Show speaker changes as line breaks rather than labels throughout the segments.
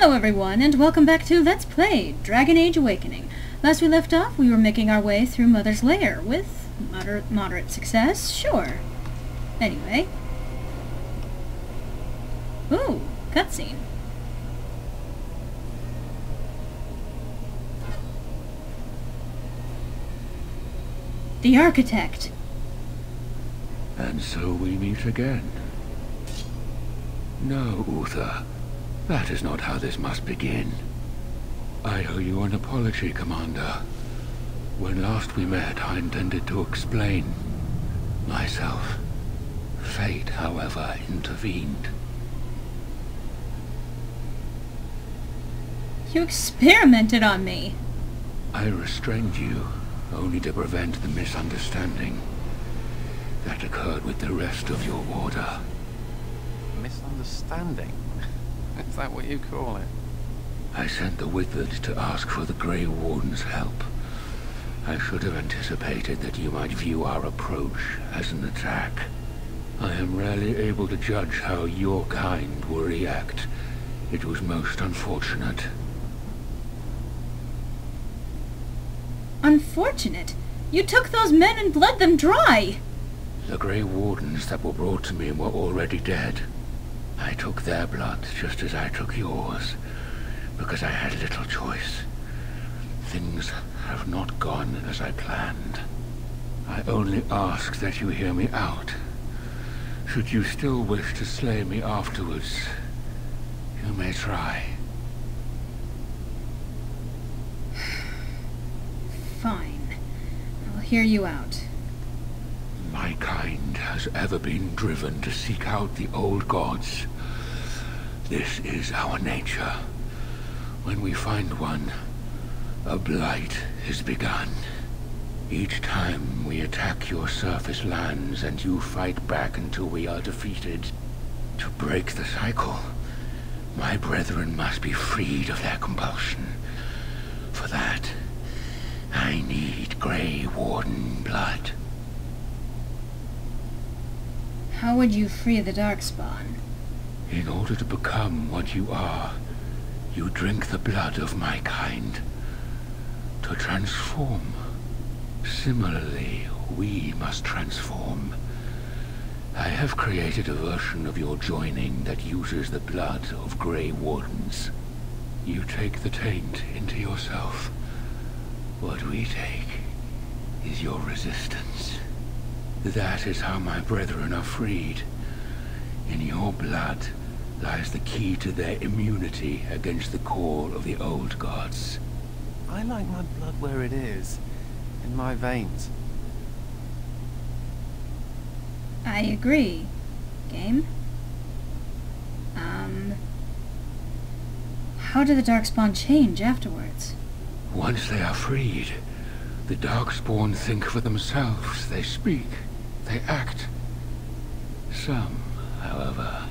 Hello everyone, and welcome back to Let's Play Dragon Age Awakening. Last we left off, we were making our way through Mother's Lair, with moderate success, sure. Anyway. Ooh, cutscene. The Architect.
And so we meet again. No, Uther. That is not how this must begin. I owe you an apology, Commander. When last we met, I intended to explain myself. Fate, however, intervened.
You experimented on me.
I restrained you, only to prevent the misunderstanding that occurred with the rest of your order.
Misunderstanding? Is that what you call it?
I sent the Withered to ask for the Grey Warden's help. I should have anticipated that you might view our approach as an attack. I am rarely able to judge how your kind will react. It was most unfortunate.
Unfortunate? You took those men and bled them dry!
The Grey Wardens that were brought to me were already dead. I took their blood just as I took yours, because I had little choice. Things have not gone as I planned. I only ask that you hear me out. Should you still wish to slay me afterwards, you may try.
Fine. I'll hear you out.
My kind has ever been driven to seek out the old gods. This is our nature. When we find one, a blight is begun. Each time we attack your surface lands and you fight back until we are defeated. To break the cycle, my brethren must be freed of their compulsion. For that, I need Grey Warden blood.
How would you free the Darkspawn?
In order to become what you are, you drink the blood of my kind. To transform. Similarly, we must transform. I have created a version of your joining that uses the blood of Grey Wardens. You take the taint into yourself. What we take is your resistance. That is how my brethren are freed. In your blood lies the key to their immunity against the call of the old gods.
I like my blood where it is, in my veins.
I agree. Game? How do the Darkspawn change afterwards?
Once they are freed, the Darkspawn think for themselves. They speak. They act. Some, however,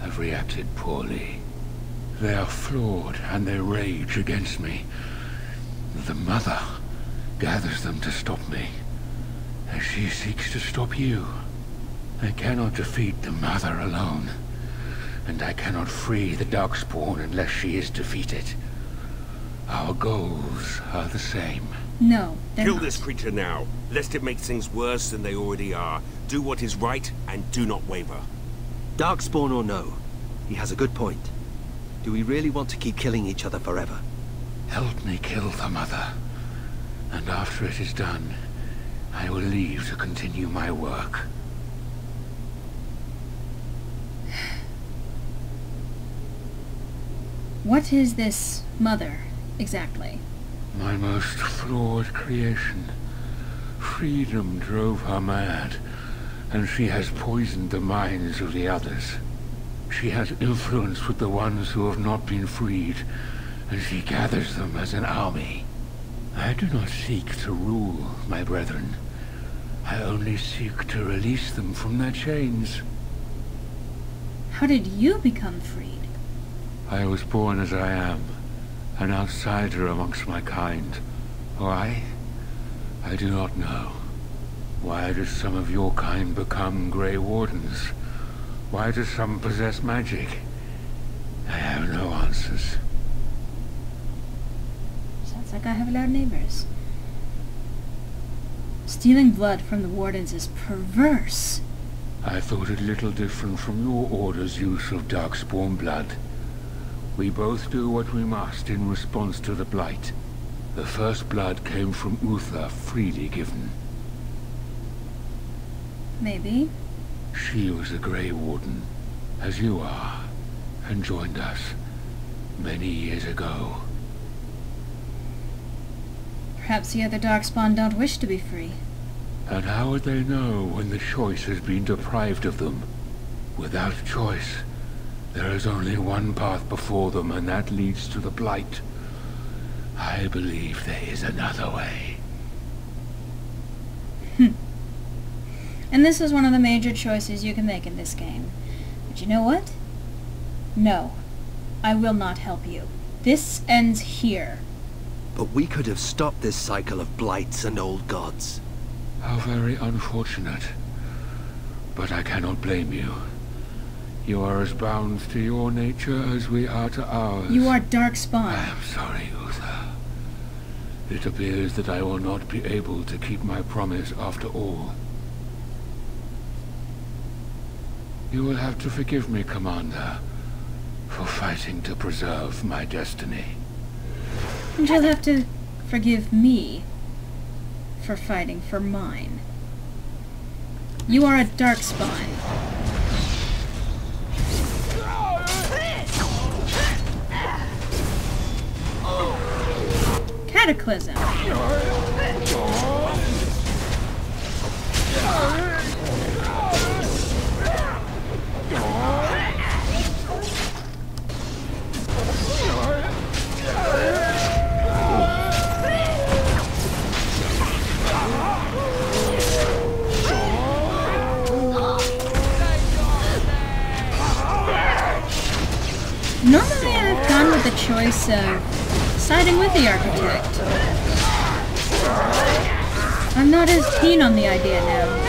have reacted poorly. They are flawed and they rage against me. The Mother gathers them to stop me, as she seeks to stop you. I cannot defeat the Mother alone, and I cannot free the Darkspawn unless she is defeated. Our goals are the same.
No, they're
Kill
not.
this creature now, lest it make things worse than they already are. Do what is right, and do not waver.
Darkspawn or no, he has a good point. Do we really want to keep killing each other forever?
Help me kill the Mother, and after it is done, I will leave to continue my work.
What is this Mother, exactly?
My most flawed creation. Freedom drove her mad, and she has poisoned the minds of the others. She has influence with the ones who have not been freed, and she gathers them as an army. I do not seek to rule, my brethren. I only seek to release them from their chains.
How did you become freed?
I was born as I am, an outsider amongst my kind. Why? I do not know. Why do some of your kind become Grey Wardens? Why do some possess magic? I have no answers.
like I have loud neighbors. Stealing blood from the wardens is perverse.
I thought it little different from your order's use of darkspawn blood. We both do what we must in response to the Blight. The first blood came from Uther, freely given.
Maybe.
She was a Grey Warden, as you are, and joined us many years ago.
Perhaps the other Darkspawn don't wish to be free.
And how would they know when the choice has been deprived of them? Without choice, there is only one path before them, and that leads to the Blight. I believe there is another way.
And this is one of the major choices you can make in this game. But you know what? No. I will not help you. This ends here.
But we could have stopped this cycle of blights and old gods.
How very unfortunate. But I cannot blame you. You are as bound to your nature as we are to ours.
You are Darkspawn.
I am sorry, Uther. It appears that I will not be able to keep my promise after all. You will have to forgive me, Commander, for fighting to preserve my destiny.
And you'll have to forgive me for fighting for mine. You are a Darkspawn. Cataclysm. Normally I've gone with the choice of siding with the Architect. I'm not as keen on the idea now.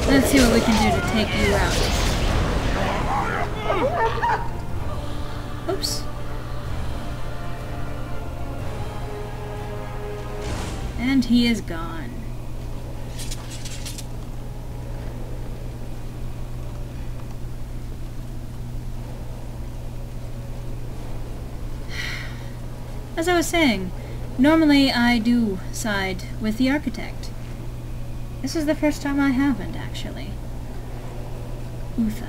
Let's see what we can do to take you out. Oops. And he is gone. As I was saying, normally I do side with the Architect. This is the first time I haven't, actually. Uther.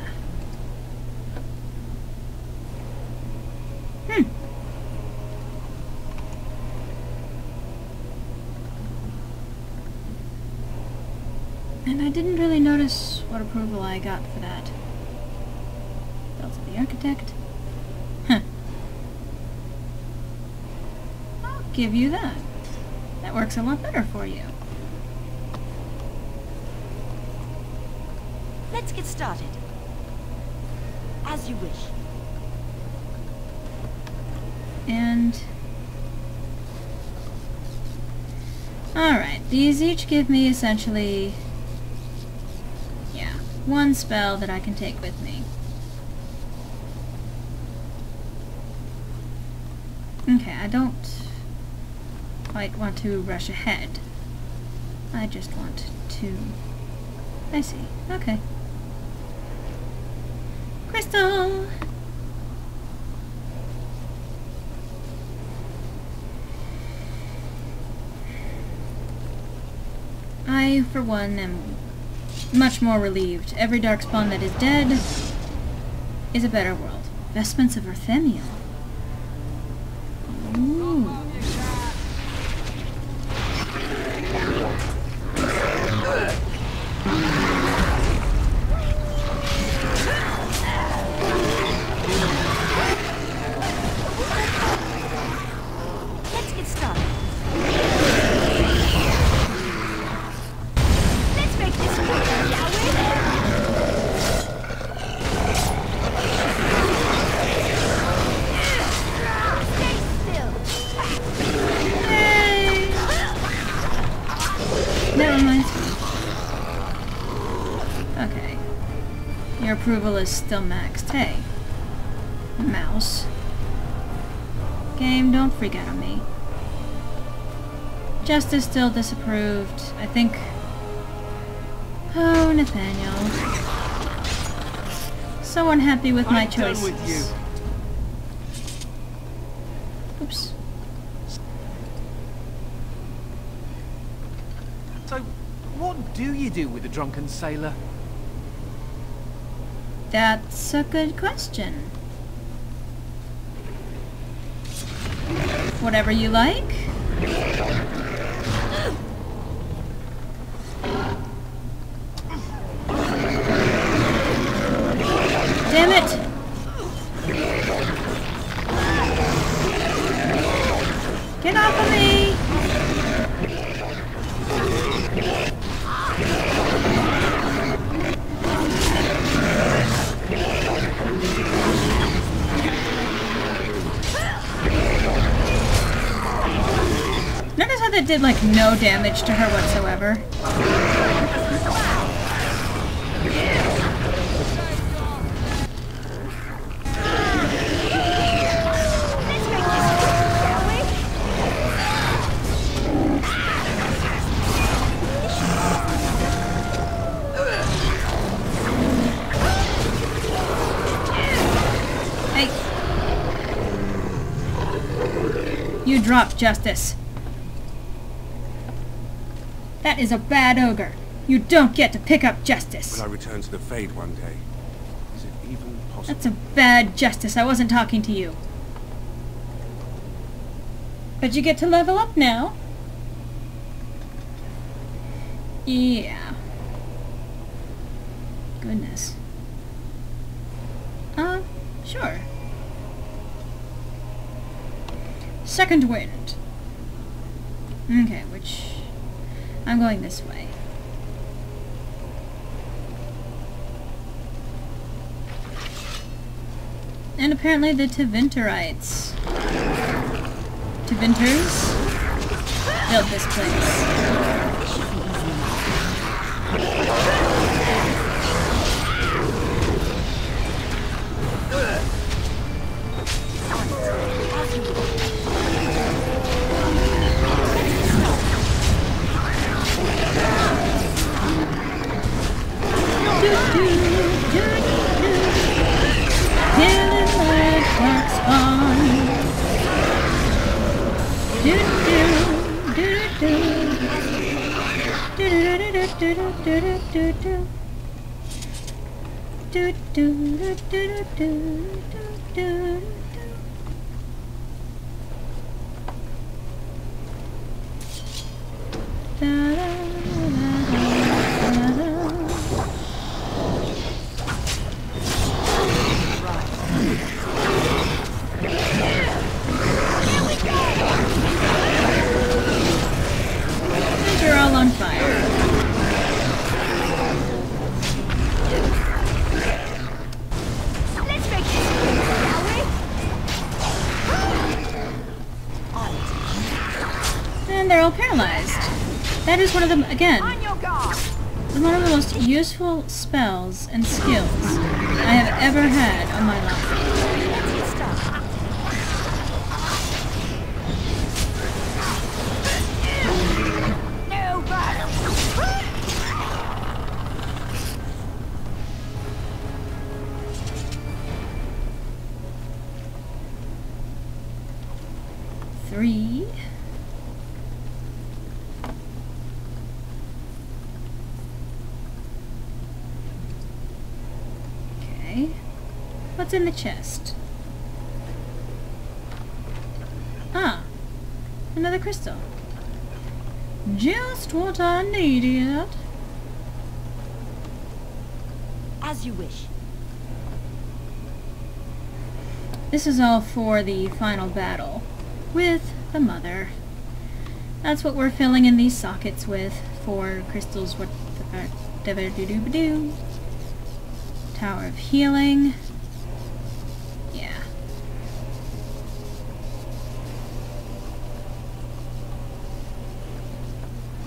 And I didn't really notice what approval I got for that. Belt of the Architect. Huh. I'll give you that. That works a lot better for you.
Let's get started. As you wish.
And... alright, these each give me essentially... one spell that I can take with me. Okay, I don't quite want to rush ahead. I just want to... I see. Okay. Crystal! I, for one, am much more relieved. Every Darkspawn that is dead is a better world. Vestments of Arthemiel. Ooh.
Let's get started. Let's make this work, shall we?
Your approval is still maxed. Hey. Mouse. Game, don't freak out on me. Justice still disapproved. I think... Oh, Nathaniel. So unhappy with my choices.
Done with you.
Oops.
So, what do you do with a drunken sailor?
That's a good question. Whatever you like. Damn it! Get off of me! Notice how that did like no damage to her whatsoever. Hey! You dropped Justice. That is a bad ogre. You don't get to pick up Justice.
Will I return to the Fade one day? Is it even possible?
That's a bad Justice. I wasn't talking to you. But you get to level up now. Yeah. Goodness. Sure. Second wind. Okay, which... I'm going this way. And apparently the Tevinterites. Tevinters? Built this place. You're all on fire.
Let's make this, shall we?
And they're all paralyzed. That is one of them, again,
On your guard.
one of the most useful spells and skills I have ever had on my life.
No battle.
3. Okay. What's in the chest? Ah, another crystal. Just what I needed.
As you wish.
This is all for the final battle with the mother. That's what we're filling in these sockets with for crystals. What the do? Tower of Healing. Yeah.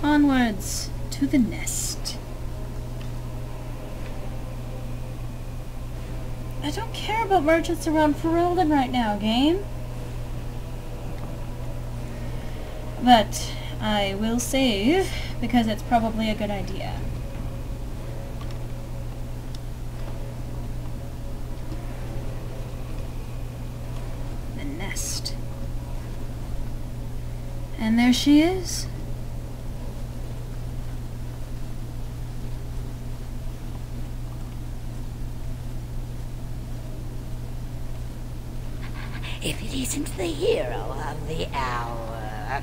Onwards to the nest. I don't care about merchants around Ferelden right now, game. But I will save, because it's probably a good idea. The nest. And there she is.
If it isn't the hero of the hour,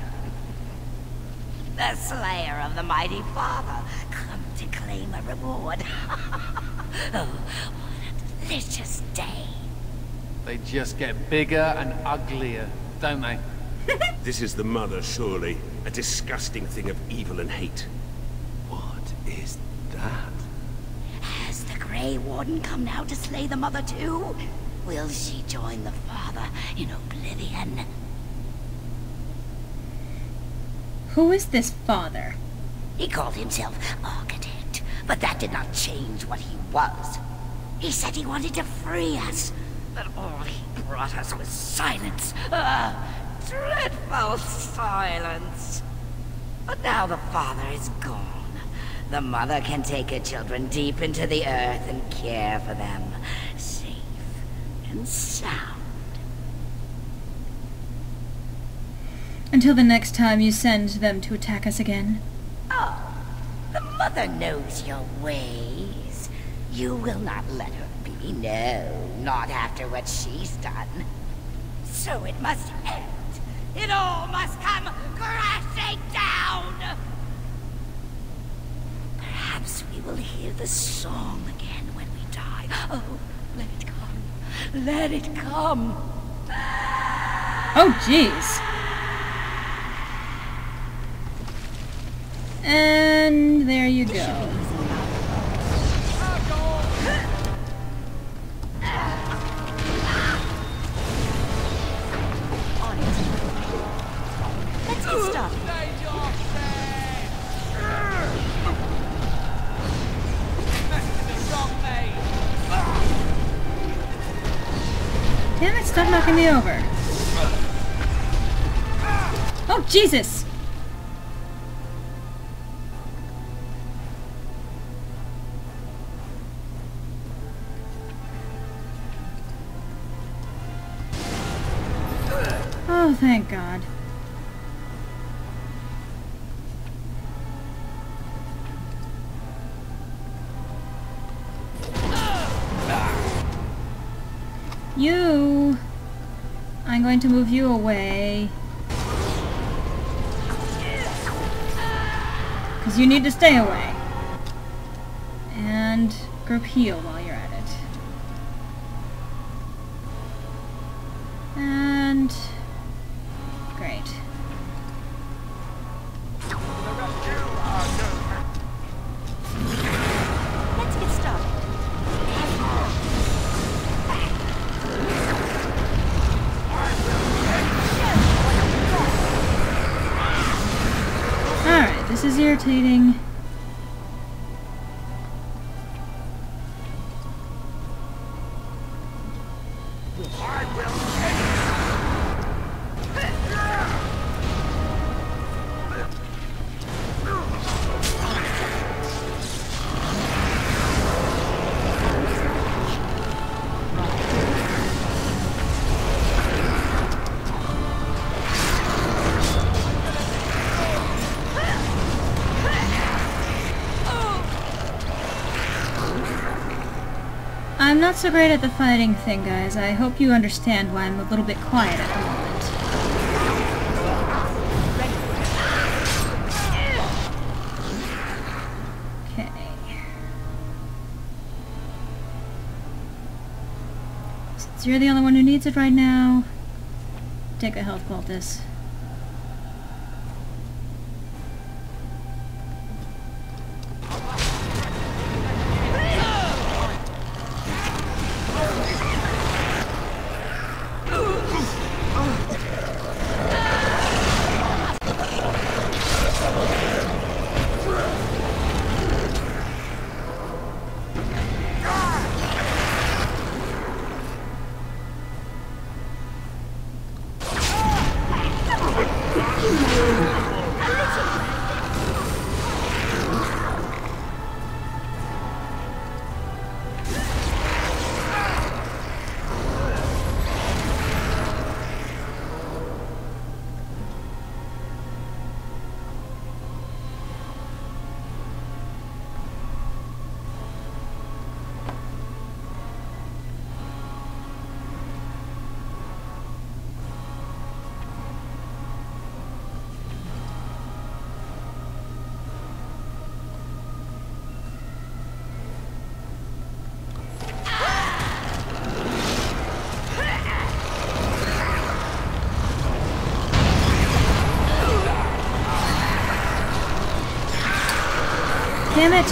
the slayer of the mighty father, come to claim a reward. Oh, what a delicious day.
They just get bigger and uglier, don't they?
This is the mother, surely. A disgusting thing of evil and hate.
What is that?
Has the Grey Warden come now to slay the mother too? Will she join the father in oblivion?
Who is this father?
He called himself Architect, but that did not change what he was. He said he wanted to free us, but all he brought us was silence. Dreadful silence. But now the father is gone. The mother can take her children deep into the earth and care for them, safe and sound.
Until the next time you send them to attack us again.
Oh, the mother knows your ways. You will not let her be, no, not after what she's done. So it must end. It all must come crashing down! Perhaps we will hear the song again when we die. Oh, let it come. Let it come.
Oh, jeez. And there you go.
Let's get started.
Damn it, stop knocking me over. Oh, Jesus! Oh, thank God. You! I'm going to move you away. Because you need to stay away. And group heal while you're at it. And... great.
Let's get started.
Alright, this is irritating. I'm not so great at the fighting thing, guys. I hope you understand why I'm a little bit quiet at the moment. Okay. Since you're the only one who needs it right now, take a health poultice. Damn it!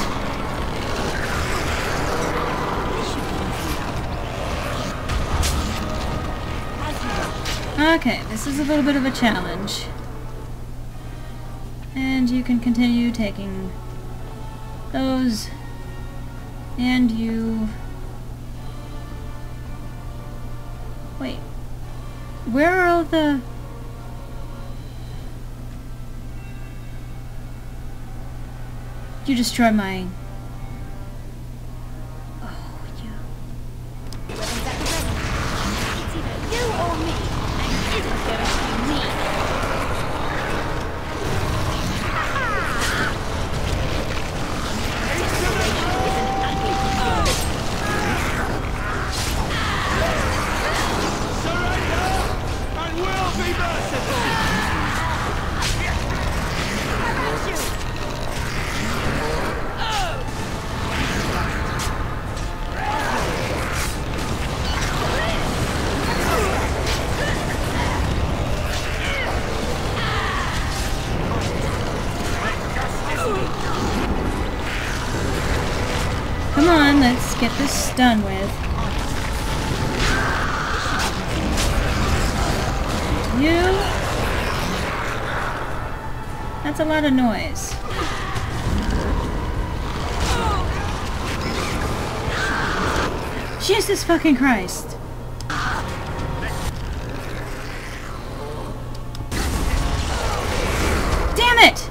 Okay, this is a little bit of a challenge. And you can continue taking those. And you... Wait. Where are all the... You destroy my... Oh, you...
It's either you or me, and it isn't going to be me.
Come on, let's get this done with. You... That's a lot of noise. Jesus fucking Christ. Damn it!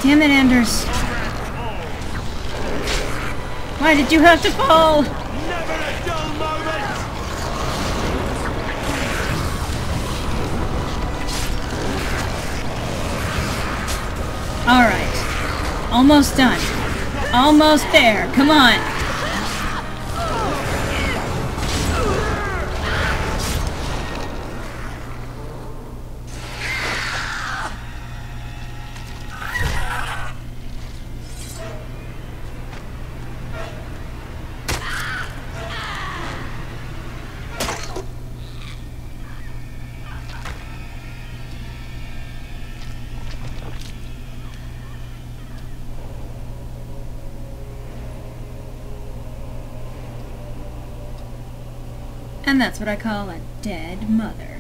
Damn it, Anders. Why did you have to fall?
Never a dull moment!
Alright. Almost done. Almost there. Come on. And that's what I call a dead mother.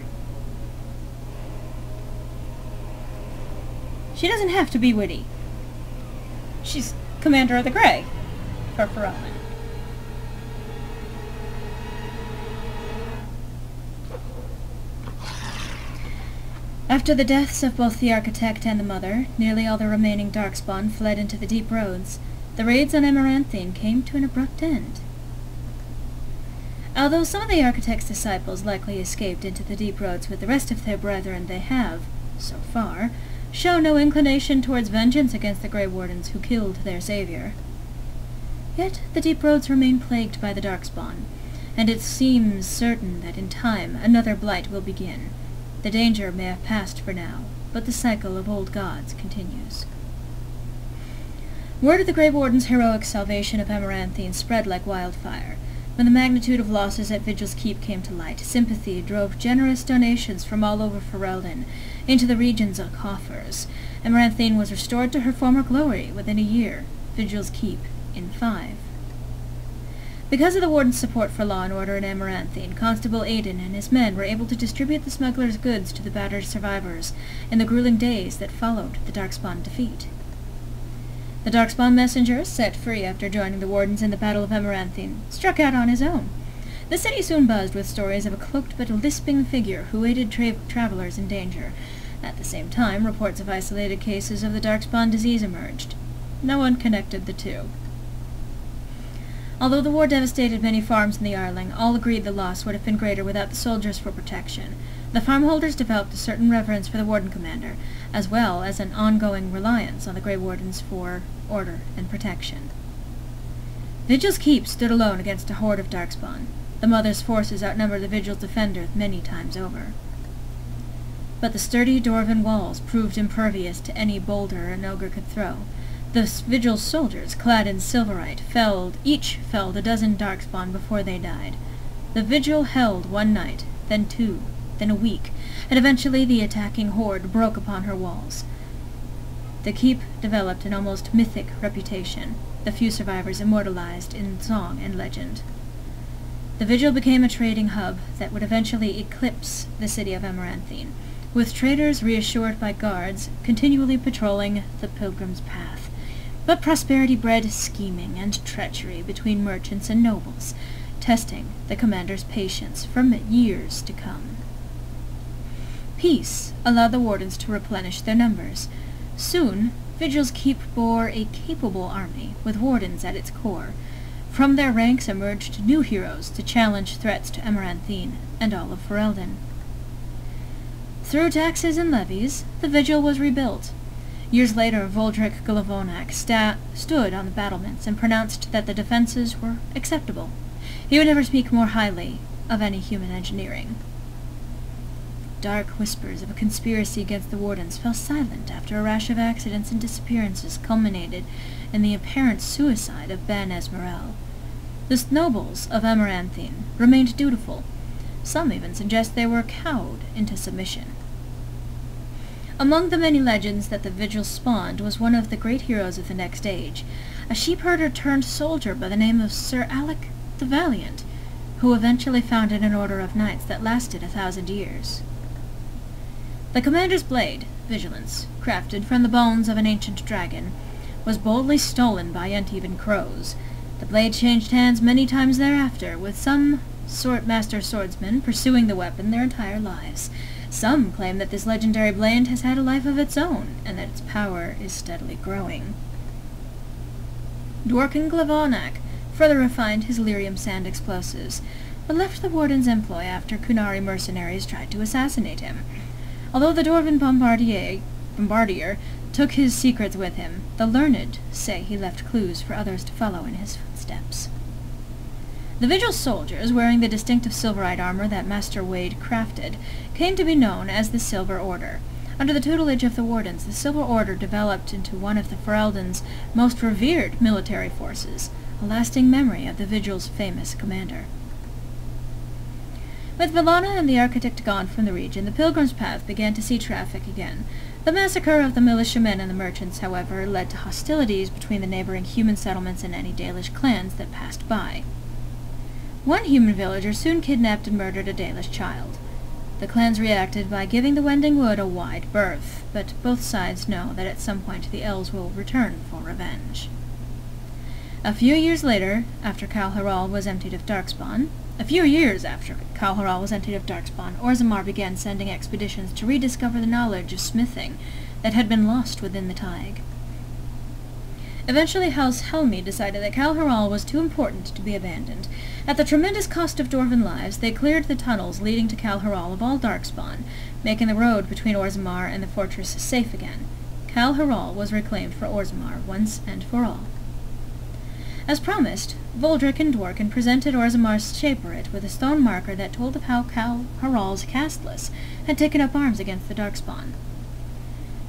She doesn't have to be witty. She's Commander of the Grey for Ferelden. After the deaths of both the Architect and the Mother, nearly all the remaining Darkspawn fled into the deep roads. The raids on Amaranthine came to an abrupt end. Although some of the Architect's disciples likely escaped into the deep roads with the rest of their brethren, they have, so far, shown no inclination towards vengeance against the Grey Wardens who killed their savior. Yet the deep roads remain plagued by the Darkspawn, and it seems certain that in time another blight will begin. The danger may have passed for now, but the cycle of old gods continues. Word of the Grey Warden's heroic salvation of Amaranthine spread like wildfire. When the magnitude of losses at Vigil's Keep came to light, sympathy drove generous donations from all over Ferelden into the region's coffers. Amaranthine was restored to her former glory within a year, Vigil's Keep in 5. Because of the Warden's support for law and order in Amaranthine, Constable Aiden and his men were able to distribute the smugglers' goods to the battered survivors in the grueling days that followed the Darkspawn defeat. The Darkspawn messenger, set free after joining the Wardens in the Battle of Amaranthine, struck out on his own. The city soon buzzed with stories of a cloaked but lisping figure who aided travelers in danger. At the same time, reports of isolated cases of the Darkspawn disease emerged. No one connected the two. Although the war devastated many farms in the Arling, all agreed the loss would have been greater without the soldiers for protection. The farmholders developed a certain reverence for the Warden Commander, as well as an ongoing reliance on the Grey Wardens for order and protection. Vigil's Keep stood alone against a horde of Darkspawn. The Mother's forces outnumbered the Vigil's defenders many times over. but the sturdy dwarven walls proved impervious to any boulder an ogre could throw. The Vigil's soldiers, clad in silverite, each felled a dozen darkspawn before they died. The Vigil held one night, then 2, then a week, and eventually the attacking horde broke upon her walls. The keep developed an almost mythic reputation, the few survivors immortalized in song and legend. The Vigil became a trading hub that would eventually eclipse the city of Amaranthine, with traders reassured by guards continually patrolling the pilgrim's path. But prosperity bred scheming and treachery between merchants and nobles, testing the commander's patience for years to come. Peace allowed the wardens to replenish their numbers. Soon, Vigil's keep bore a capable army, with wardens at its core. From their ranks emerged new heroes to challenge threats to Amaranthine and all of Ferelden. Through taxes and levies, the Vigil was rebuilt. Years later, Voldrik Glavonak stood on the battlements and pronounced that the defenses were acceptable. He would never speak more highly of any human engineering. Dark whispers of a conspiracy against the wardens fell silent after a rash of accidents and disappearances culminated in the apparent suicide of Ben Esmerel. The nobles of Amaranthine remained dutiful. Some even suggest they were cowed into submission. Among the many legends that the Vigil spawned was one of the great heroes of the next age, a sheepherder turned soldier by the name of Sir Alec the Valiant, who eventually founded an order of knights that lasted 1,000 years. The commander's blade, Vigilance, crafted from the bones of an ancient dragon, was boldly stolen by uneven crows. The blade changed hands many times thereafter, with some master swordsmen pursuing the weapon their entire lives. Some claim that this legendary blade has had a life of its own, and that its power is steadily growing. Dworkin Glavonak further refined his lyrium sand explosives, but left the warden's employ after Kunari mercenaries tried to assassinate him. Although the dwarven bombardier took his secrets with him, the learned say he left clues for others to follow in his footsteps. The Vigil soldiers, wearing the distinctive silverite armor that Master Wade crafted, came to be known as the Silver Order. Under the tutelage of the wardens, the Silver Order developed into one of the Ferelden's most revered military forces, a lasting memory of the Vigil's famous commander. With Villana and the architect gone from the region, the Pilgrim's Path began to see traffic again. The massacre of the militiamen and the merchants, however, led to hostilities between the neighboring human settlements and any Dalish clans that passed by. One human villager soon kidnapped and murdered a Dalish child. The clans reacted by giving the Wending Wood a wide berth, but both sides know that at some point the elves will return for revenge. A few years after Kal Harral was emptied of Darkspawn, Orzammar began sending expeditions to rediscover the knowledge of smithing that had been lost within the Taig. Eventually House Helmi decided that Kal Harral was too important to be abandoned. At the tremendous cost of dwarven lives, they cleared the tunnels leading to Kal Harral of all Darkspawn, making the road between Orzammar and the fortress safe again. Kal Harral was reclaimed for Orzammar once and for all. As promised, Voldrik and Dworkin presented Orzammar's Shaperit with a stone marker that told of how Kal Harral's casteless had taken up arms against the Darkspawn.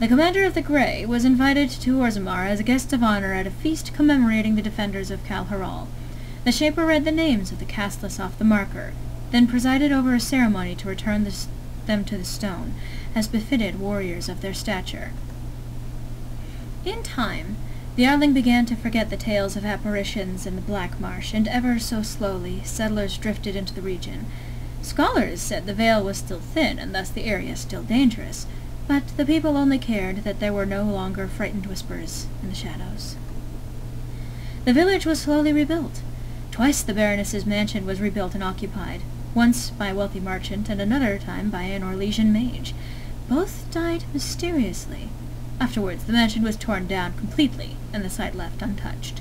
The commander of the Grey was invited to Orzammar as a guest of honor at a feast commemorating the defenders of Kal Harral. The Shaper read the names of the casteless off the marker, then presided over a ceremony to return them to the stone, as befitted warriors of their stature. In time, the Arling began to forget the tales of apparitions in the Black Marsh, and ever so slowly settlers drifted into the region. Scholars said the veil was still thin, and thus the area still dangerous, but the people only cared that there were no longer frightened whispers in the shadows. The village was slowly rebuilt. Twice the Baroness's mansion was rebuilt and occupied, once by a wealthy merchant and another time by an Orlesian mage. Both died mysteriously. Afterwards, the mansion was torn down completely, and the site left untouched.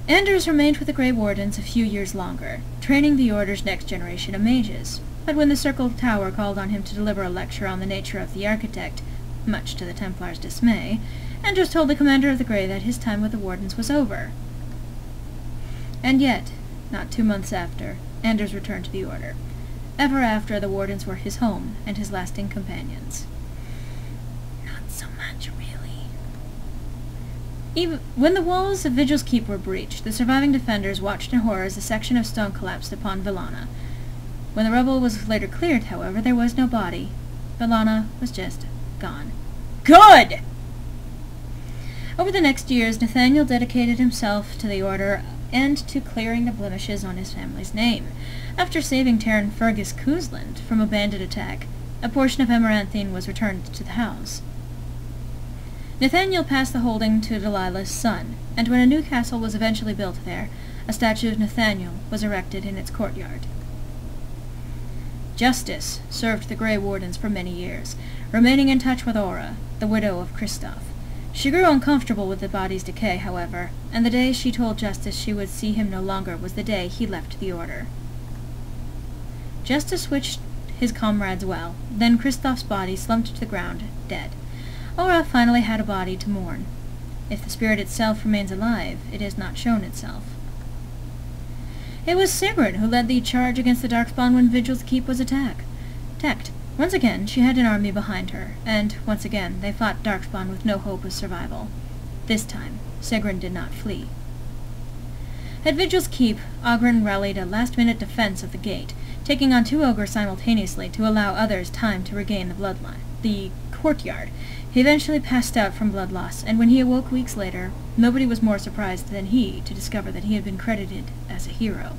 Anders remained with the Grey Wardens a few years longer, training the Order's next generation of mages, but when the Circle Tower called on him to deliver a lecture on the nature of the architect, much to the Templars' dismay, Anders told the commander of the Grey that his time with the Wardens was over. And yet, not 2 months after, Anders returned to the Order. Ever after, the wardens were his home and his lasting companions. Not so much, really. Even when the walls of Vigil's Keep were breached, the surviving defenders watched in horror as a section of stone collapsed upon Villana. When the rubble was later cleared, however, there was no body. Villana was just gone. Good! Over the next years, Nathaniel dedicated himself to the Order and to clearing the blemishes on his family's name. After saving Terran Fergus Cousland from a bandit attack, a portion of Amaranthine was returned to the house. Nathaniel passed the holding to Delilah's son, and when a new castle was eventually built there, a statue of Nathaniel was erected in its courtyard. Justice served the Grey Wardens for many years, remaining in touch with Aura, the widow of Kristoff. She grew uncomfortable with the body's decay, however, and the day she told Justice she would see him no longer was the day he left the Order. Justice wished his comrades well, then Kristoff's body slumped to the ground, dead. Aura finally had a body to mourn. If the spirit itself remains alive, it has not shown itself. It was Sigrun who led the charge against the Darkspawn when Vigil's Keep was attacked. Once again, she had an army behind her, and once again they fought Darkspawn with no hope of survival. This time, Sigrun did not flee. At Vigil's Keep, Oghren rallied a last-minute defense of the gate, taking on 2 ogres simultaneously to allow others time to regain the courtyard. He eventually passed out from blood loss, and when he awoke weeks later, nobody was more surprised than he to discover that he had been credited as a hero.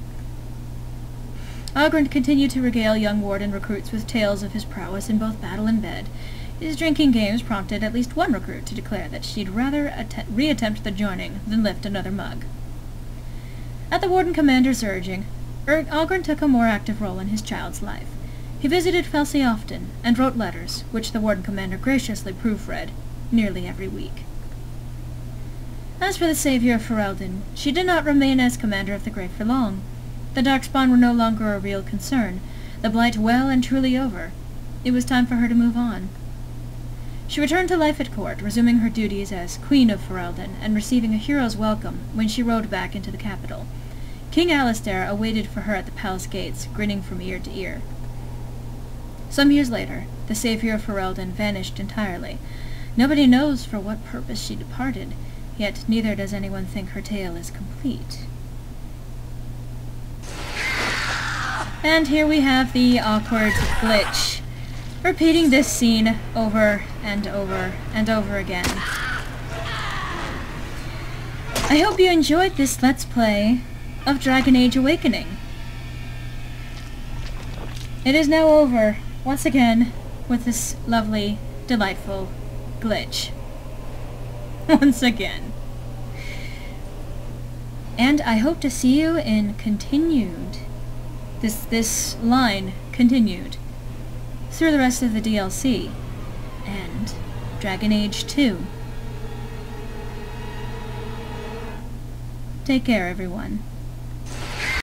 Oghren continued to regale young warden recruits with tales of his prowess in both battle and bed. His drinking games prompted at least one recruit to declare that she'd rather reattempt the joining than lift another mug. At the warden commander's urging, Oghren took a more active role in his child's life. He visited Felsi often, and wrote letters, which the warden commander graciously proofread, nearly every week. As for the savior of Ferelden, she did not remain as commander of the Grey for long. The Darkspawn were no longer a real concern, the blight well and truly over. It was time for her to move on. She returned to life at court, resuming her duties as Queen of Ferelden, and receiving a hero's welcome when she rode back into the capital. King Alistair awaited for her at the palace gates, grinning from ear to ear. Some years later, the savior of Ferelden vanished entirely. Nobody knows for what purpose she departed, yet neither does anyone think her tale is complete. And here we have the awkward glitch, repeating this scene over and over and over again. I hope you enjoyed this Let's Play of Dragon Age Awakening. It is now over, once again, with this lovely, delightful glitch. Once again. And I hope to see you in continued... This line continued through the rest of the DLC and Dragon Age 2. Take care, everyone.